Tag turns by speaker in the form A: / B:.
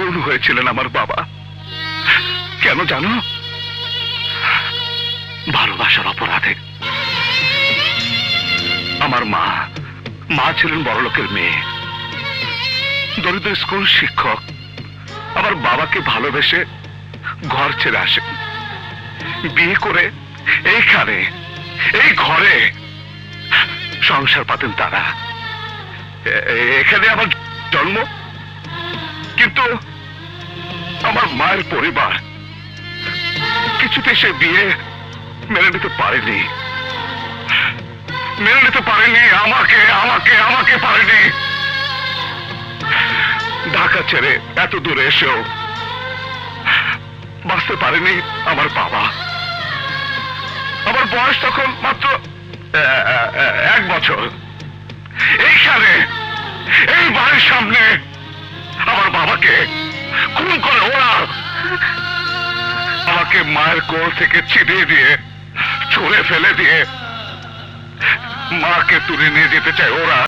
A: খুন হয়েছিলেন আমার বাবা। কেন জানো? ভালোবাসার অপরাধে। আমার মা ছিলেন বড়লোকের মেয়ে, দরিদ্র স্কুল শিক্ষক। আমার বাবাকে ভালোবেসে ঘর ছেড়ে আসেন, বিয়ে করে এইখানে এই ঘরে সংসার পাতেন তারা। এখানে আমার জন্ম, কিন্তু আমার মায়ের পরিবার কিছুতে সে বিয়ে মেনে নিতে পারেনি, আমাকে আমাকে আমাকে পারেনি। ঢাকা ছেড়ে এত দূরে এসেও বাঁচতে পারেনি আমার বাবা। আমার বয়স তখন মাত্র 1 বছর। এইখানে এই বাড়ির সামনে আমার বাবাকে খুন করে ওরা। আমাকে মায়ের কোল থেকে ছিনিয়ে দিয়ে, ছুঁড়ে ফেলে দিয়ে মাকে তুলে নিয়ে যেতে চায় ওরা।